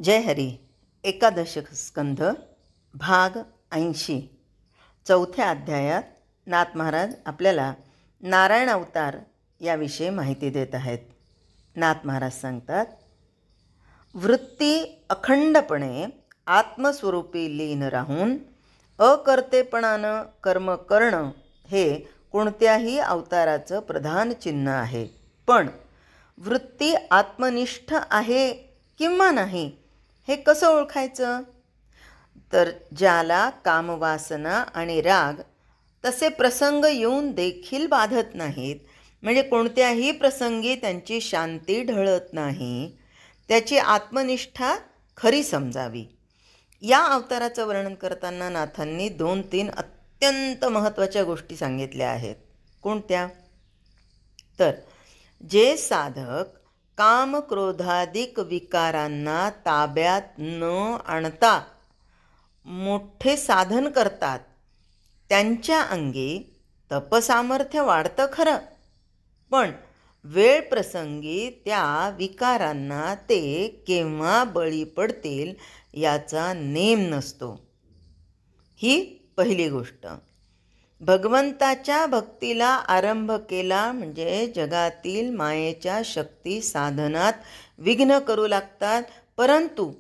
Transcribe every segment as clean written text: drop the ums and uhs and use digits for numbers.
जय हरी. एकादश स्कंध भाग 80. चौथ्या अध्यायात नाथ महाराज आपल्याला नारायण अवतार याविषयी माहिती देत आहेत. नाथ महाराज सांगतात, वृत्ती अखंडपणे आत्मस्वरूपी लीन राहून अकर्तेपणानं कर्म करणं हे कोणत्याही अवताराचं प्रधान चिन्ह आहे. पण वृत्ती आत्मनिष्ठ आहे किंवा नाही हे कसं ओळखायचं? तर ज्याला कामवासना आणि राग तसे प्रसंग येऊन देखील बाधत नाहीत, म्हणजे कोणत्याही प्रसंगी त्यांची शांती ढळत नाही, त्याची आत्मनिष्ठा खरी समजावी. या अवताराचं वर्णन करताना नाथांनी 2-3 अत्यंत महत्त्वाच्या गोष्टी सांगितल्या आहेत. कोणत्या? तर जे साधक कामक्रोधादिक विकारांना ताब्यात न आणता मोठे साधन करतात, त्यांच्या अंगी तपसामर्थ्य वाढतं खरं, पण वेळ प्रसंगी त्या विकारांना ते केव्हा बळी पडतील याचा नेम नसतो. ही पहिली गोष्ट. भगवंताच्या भक्तीला आरंभ केला म्हणजे जगातील मायेच्या शक्ती साधनात विघ्न करू लागतात, परंतु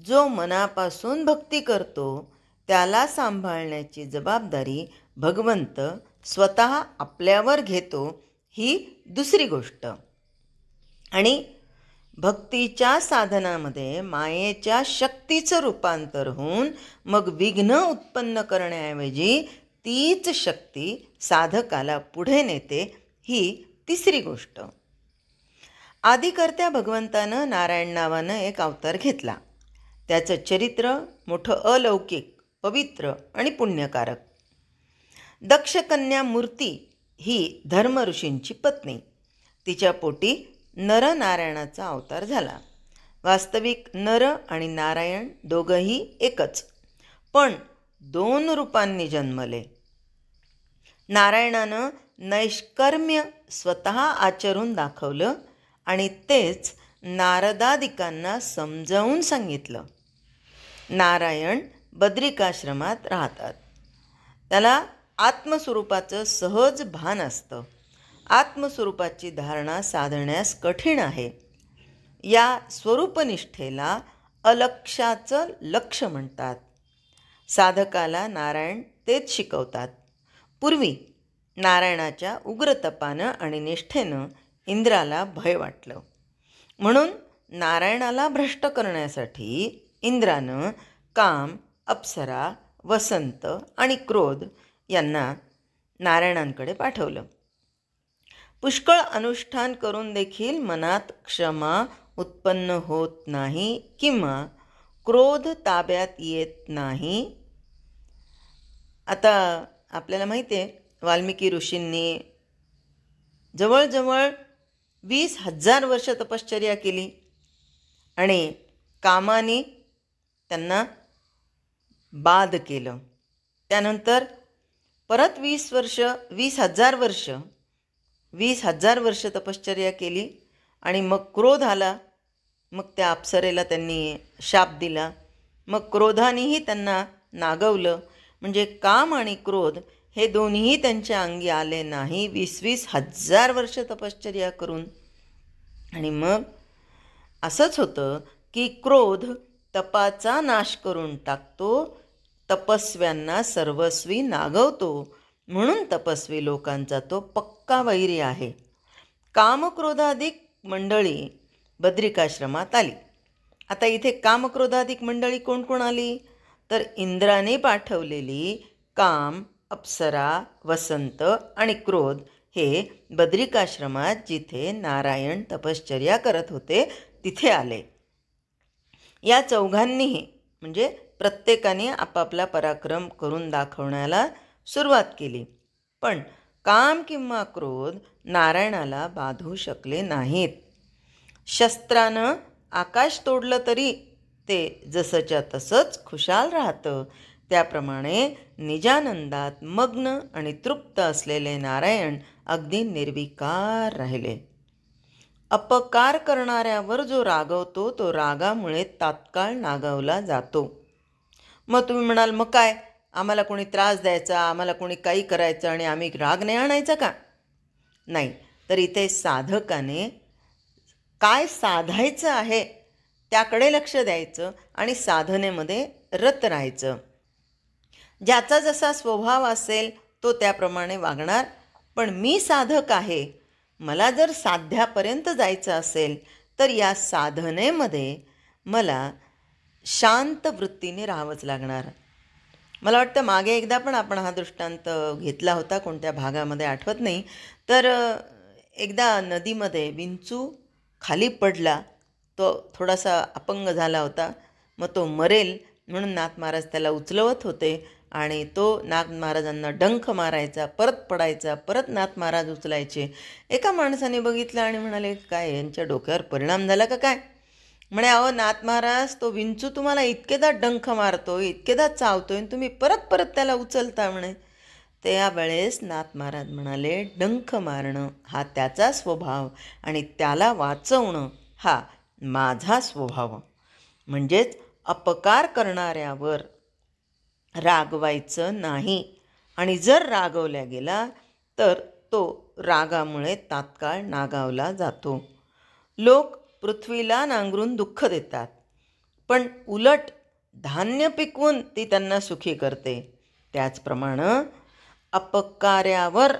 जो मनापासून भक्ती करतो त्याला सांभाळण्याची जबाबदारी भगवंत स्वतः आपल्यावर घेतो. ही दुसरी गोष्ट. आणि भक्तीच्या साधनामध्ये मायेच्या शक्तीचं रूपांतर होऊन मग विघ्न उत्पन्न करण्याऐवजी तीच शक्ती साधकाला पुढे नेते. ही तिसरी गोष्ट. आदिकर्त्या भगवंतानं नारायण नावानं एक अवतार घेतला. त्याचं चरित्र मोठं अलौकिक, पवित्र आणि पुण्यकारक. दक्षकन्या मूर्ती ही धर्म ऋषींची पत्नी. तिच्या पोटी नरनारायणाचा अवतार झाला. वास्तविक नर आणि नारायण दोघंही एकच, पण 2 रूपांनी जन्मले. नारायणानं नैष्कर्म्य स्वतः आचरून दाखवलं आणि तेच नारदादिकांना समजावून सांगितलं. नारायण बद्रिकाश्रमात राहतात. त्याला आत्मस्वरूपाचं सहज भान असतं. आत्मस्वरूपाची धारणा साधण्यास कठीण आहे. या स्वरूपनिष्ठेला अलक्ष्याचं लक्ष म्हणतात. साधकाला नारायण तेच शिकवतात. पूर्वी नारायणाच्या उग्रतपानं आणि निष्ठेनं इंद्राला भय वाटलं, म्हणून नारायणाला भ्रष्ट करण्यासाठी इंद्रानं काम, अप्सरा, वसंत आणि क्रोध यांना नारायणांकडे पाठवलं. पुष्कळ अनुष्ठान करून देखील मनात क्षमा उत्पन्न होत नाही किंवा क्रोध ताब्यात येत नाही. आता आपल्याला माहिती आहे, वाल्मिकी ऋषींनी जवळजवळ 20,000 वर्ष तपश्चर्या केली आणि कामाने त्यांना बाद केलं. त्यानंतर परत 20,000 वर्ष तपश्चर्या केली आणि मग क्रोध आला. मग त्या अप्सरेला त्यांनी शाप दिला. मग क्रोधानेही त्यांना नागवलं. म्हणजे काम आणि क्रोध हे दोन्हीही त्यांच्या अंगी आले नाही 20,000 वर्ष तपश्चर्या करून. आणि मग असंच होतं की क्रोध तपाचा नाश करून टाकतो, तपस्व्यांना सर्वस्वी नागवतो. म्हणून तपस्वी लोकांचा तो पक्का वैरी आहे. कामक्रोधाधिक मंडळी बद्रिकाश्रमात आली. आता इथे कामक्रोधाधिक मंडळी कोण कोण आली? तर इंद्राने पाठवलेली काम, अप्सरा, वसंत आणि क्रोध हे बद्रिकाश्रमात जिथे नारायण तपश्चर्या करत होते तिथे आले. या चौघांनीही म्हणजे प्रत्येकाने आपापला पराक्रम करून दाखवण्याला सुरुवात केली, पण काम किंवा क्रोध नारायणाला बाधू शकले नाहीत. शस्त्रानं आकाश तोडलं तरी ते जसंच्या तसंच खुशाल राहतं. त्याप्रमाणे निजानंदात मग्न आणि तृप्त असलेले नारायण अगदी निर्विकार राहिले. अपकार करणाऱ्यावर जो रागवतो तो रागामुळे तात्काळ नागावला जातो. मग तुम्ही म्हणाल, मग काय, आम्हाला कोणी त्रास द्यायचा, आम्हाला कोणी काही करायचं आणि आम्ही राग नाही आणायचा का? नाही. तर इथे साधकाने काय साधायचं आहे त्याकडे लक्ष द्यायचं आणि साधनेमध्ये रत राहायचं. ज्याचा जसा स्वभाव असेल तो त्याप्रमाणे वागणार. पण मी साधक आहे, मला जर साध्यापर्यंत जायचं असेल तर या साधनेमध्ये मला शांत वृत्तीने राहावंच लागणार. मला वाटतं मागे एकदा पण आपण हा दृष्टांत घेतला होता, कोणत्या भागामध्ये आठवत नाही. तर एकदा नदीमध्ये विंचू खाली पडला, तो थोडासा अपंग झाला होता. मग तो मरेल म्हणून नाथ महाराज त्याला उचलवत होते आणि तो नाथ महाराजांना डंख मारायचा, परत पडायचा, परत नाथ महाराज उचलायचे. एका माणसाने बघितलं आणि म्हणाले, काय यांच्या डोक्यावर परिणाम झाला का काय? म्हणे, अहो नाथ महाराज, तो विंचू तुम्हाला इतकेदा डंख मारतोय, इतकेदा चावतोय, तुम्ही परत परत त्याला उचलता म्हणे. त्यावेळेस नाथ महाराज म्हणाले, डंख मारणं हा त्याचा स्वभाव आणि त्याला वाचवणं हा माझा स्वभाव. म्हणजेच अपकार करणाऱ्यावर रागवायचं नाही आणि जर रागवल्या गेला तर तो रागामुळे तात्काळ नागावला जातो. लोक पृथ्वीला नांगरून दुःख देतात, पण उलट धान्य पिकवून ती त्यांना सुखी करते. त्याचप्रमाणे अपकार्यावर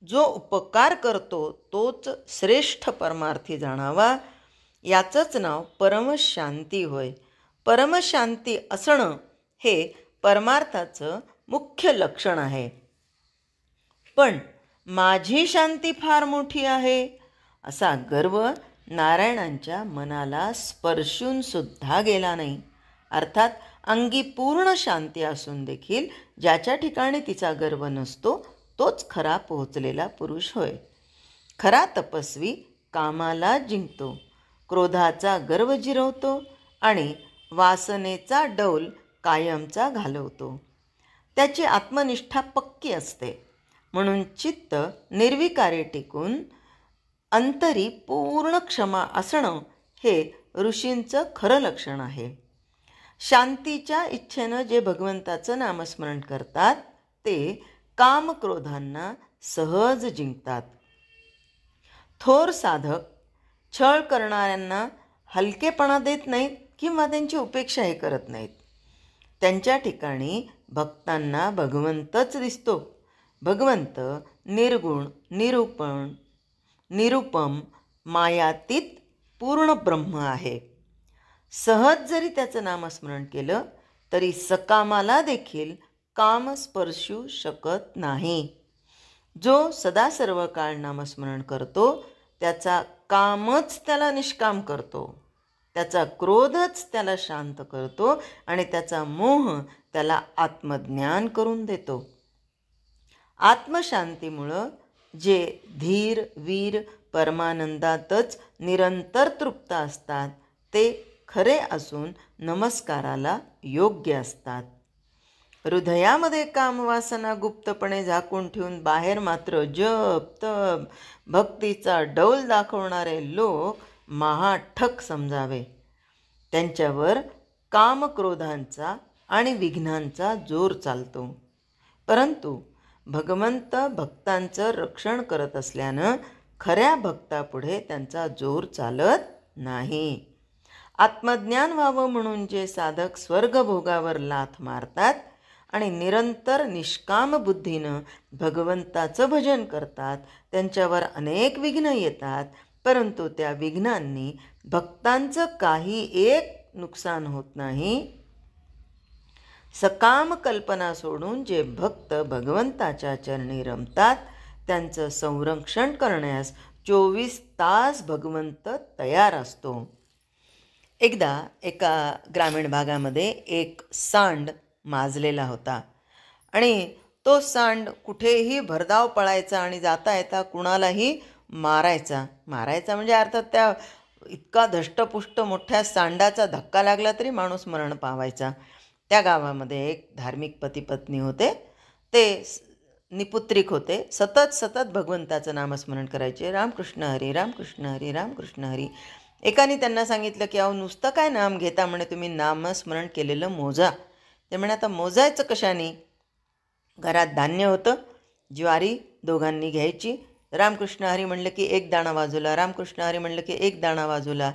जो उपकार करतो तोच श्रेष्ठ परमार्थी जाणावा. याचंच नाव परमशांती होय. परमशांती असणं हे परमार्थाचं मुख्य लक्षण आहे. पण माझी शांती फार मोठी आहे असा गर्व नारायणांच्या मनाला स्पर्शून सुद्धा गेला नाही. अर्थात अंगी पूर्ण शांती असून देखील ज्याच्या ठिकाणी तिचा गर्व नसतो तोच खरा पोहोचलेला पुरुष होय. खरा तपस्वी कामाला जिंकतो, क्रोधाचा गर्व जिरवतो आणि वासनेचा डौल कायमचा घालवतो. त्याची आत्मनिष्ठा पक्की असते, म्हणून चित्त निर्विकारी टिकून अंतरी पूर्ण क्षमा असणं हे ऋषींचं खरं लक्षण आहे. शांतीच्या इच्छेनं जे भगवंताचं नामस्मरण करतात ते कामक्रोधांना सहज जिंकतात. थोर साधक छळ करणाऱ्यांना हलकेपणा देत नाहीत किंवा त्यांची उपेक्षाही करत नाहीत. त्यांच्या ठिकाणी भक्तांना भगवंतच दिसतो. भगवंत निर्गुण, निरुपम, मायातीत पूर्ण ब्रह्म आहे. सहज जरी त्याचं नामस्मरण केलं तरी सकामाला देखील काम स्पर्शू शकत नाही. जो सदा सर्व काळ नामस्मरण करतो त्याचा कामच त्याला निष्काम करतो, त्याचा क्रोधच त्याला शांत करतो आणि त्याचा मोह त्याला आत्मज्ञान करून देतो. आत्मशांतीमुळं जे धीर वीर परमानंदातच निरंतर तृप्त असतात ते खरे असून नमस्काराला योग्य असतात. हृदयामध्ये कामवासना गुप्तपणे झाकून ठेवून बाहेर मात्र जप तप भक्तीचा डौल दाखवणारे लोक महाठक समजावे. त्यांच्यावर कामक्रोधांचा आणि विघ्नांचा जोर चालतो. परंतु भगवंत भक्तांचं रक्षण करत असल्यानं खऱ्या भक्तापुढे त्यांचा जोर चालत नाही. आत्मज्ञान व्हावं म्हणून जे साधक स्वर्गभोगावर लाथ मारतात आणि निरंतर निष्काम बुद्धीनं भगवंताचं भजन करतात त्यांच्यावर अनेक विघ्न येतात, परंतु त्या विघ्नांनी भक्तांचं काही एक नुकसान होत नाही. सकाम कल्पना सोडून जे भक्त भगवंताच्या चरणी रमतात त्यांचं संरक्षण करण्यास 24 तास भगवंत तयार असतो. एकदा एका ग्रामीण भागामध्ये एक सांड माजलेला होता आणि तो सांड कुठेही भरधाव पळायचा आणि जाता येता कुणालाही मारायचा म्हणजे अर्थात त्या इतका धष्टपुष्ट मोठ्या सांडाचा धक्का लागला तरी माणूस मरण पावायचा. त्या गावामध्ये एक धार्मिक पती पत्नी होते. ते निपुत्रिक होते. सतत सतत भगवंताचं नामस्मरण करायचे. रामकृष्ण हरी, रामकृष्ण हरी, रामकृष्ण हरी. एकाने त्यांना सांगितलं की अहो नुसतं काय नाम घेता म्हणे, तुम्ही नामस्मरण केलेलं मोजा. ते म्हणे आता मोजायचं कशाने? घरात धान्य होतं, ज्वारी दोघांनी घ्यायची. रामकृष्ण हरी म्हणलं की एक दाणा बाजूला, रामकृष्ण हरी म्हणलं की एक दाणा बाजूला.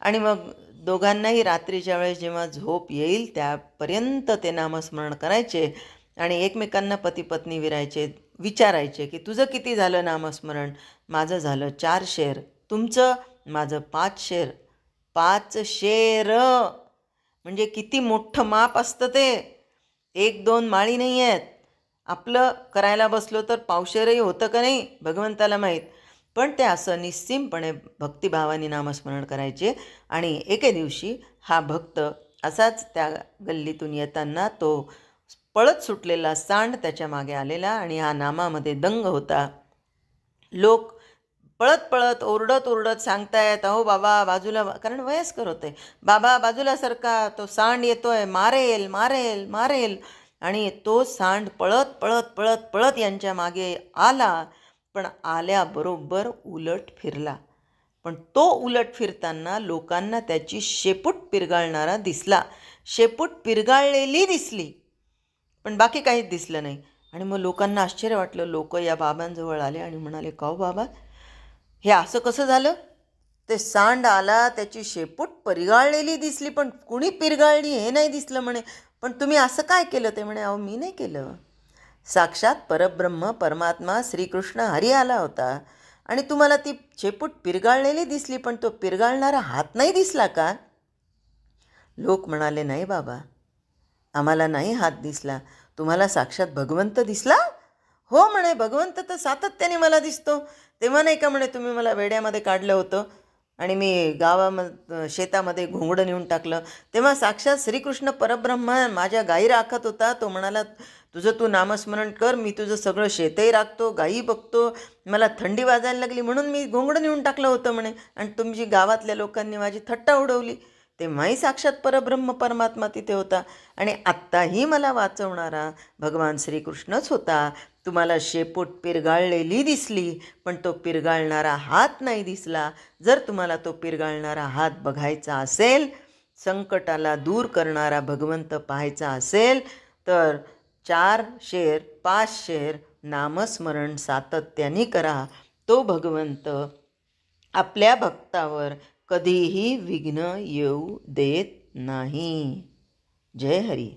आणि मग दोघांनाही रात्रीच्या वेळेस जेव्हा झोप येईल त्यापर्यंत ते नामस्मरण करायचे आणि एकमेकांना पती पत्नी विचारायचे की तुझं किती झालं नामस्मरण? माझं झालं 4 शेर. तुमचं? माझं 5 शेर. 5 शेर म्हणजे किती मोठं माप असतं ते. 1-2 माळी नाही आहेत. आपलं करायला बसलो तर पावशेरही होतं का नाही भगवंताला माहीत. पण ते असं निस्सीमपणे भक्तिभावाने नामस्मरण करायचे. आणि एके दिवशी हा भक्त असाच त्या गल्लीतून येताना तो पळत सुटलेला सांड त्याच्या मागे आलेला आणि हा नामामध्ये दंग होता. लोक पळत पळत ओरडत ओरडत सांगतायत, अहो बाबा बाजूला, कारण वयस्कर होते, बाबा बाजूला सरका, तो सांड येतोय, मारेल मारेल मारेल. आणि तो सांड पळत पळत पळत पळत यांच्या मागे आला, पण आल्याबरोबर उलट फिरला. पण तो उलट फिरताना लोकांना त्याची शेपूट पिरगाळणारा दिसला. शेपूट पिरगाळलेली दिसली, पण बाकी काहीच दिसलं नाही. आणि मग लोकांना आश्चर्य वाटलं. लोक या बाबांजवळ आले आणि म्हणाले, का हो बाबा, हे असं कसं झालं? ते सांड आला, त्याची शेपूट पिरगाळलेली दिसली, पण कुणी पिरगाळली हे नाही दिसलं म्हणे. पण तुम्ही असं काय केलं? ते म्हणे, अहो मी नाही केलं. साक्षात परब्रह्म परमात्मा श्रीकृष्ण हरी आला होता आणि तुम्हाला ती शेपूट पिरगाळलेली दिसली, पण तो पिरगाळणारा हात नाही दिसला का? लोक म्हणाले, नाही बाबा, आम्हाला नाही हात दिसला. तुम्हाला साक्षात भगवंत दिसला? हो म्हणे, भगवंत तर सातत्याने मला दिसतो. तेव्हा नाही का म्हणे तुम्ही मला वेड्यामध्ये काढलं होतं आणि मी शेतामध्ये घोंगडं नेऊन टाकलं, तेव्हा साक्षात श्रीकृष्ण परब्रह्म माझ्या गायी राखत होता. तो म्हणाला, तुझं तू नामस्मरण कर, मी तुझं सगळं शेतही राखतो, गायी बघतो, मला थंडी वाजायला लागली म्हणून मी घोंगडं नेऊन टाकलं होतं म्हणे. आणि तुमची गावातल्या लोकांनी माझी थट्टा उडवली. तेव्हाही साक्षात परब्रह्म परमात्मा तिथे होता आणि आत्ताही मला वाचवणारा भगवान श्रीकृष्णच होता. तुम्हाला शेपूट पिरगाळलेली दिसली, पण तो पिरगाळणारा हात नाही दिसला. जर तुम्हाला तो पिरगाळणारा हात बघायचा असेल, संकटाला दूर करणारा भगवंत पाहायचा असेल, तर 4 शेर 5 शेर नामस्मरण सातत्याने करा. तो भगवंत आपल्या भक्तावर कधीही विघ्न येऊ देत नाही. जय हरी.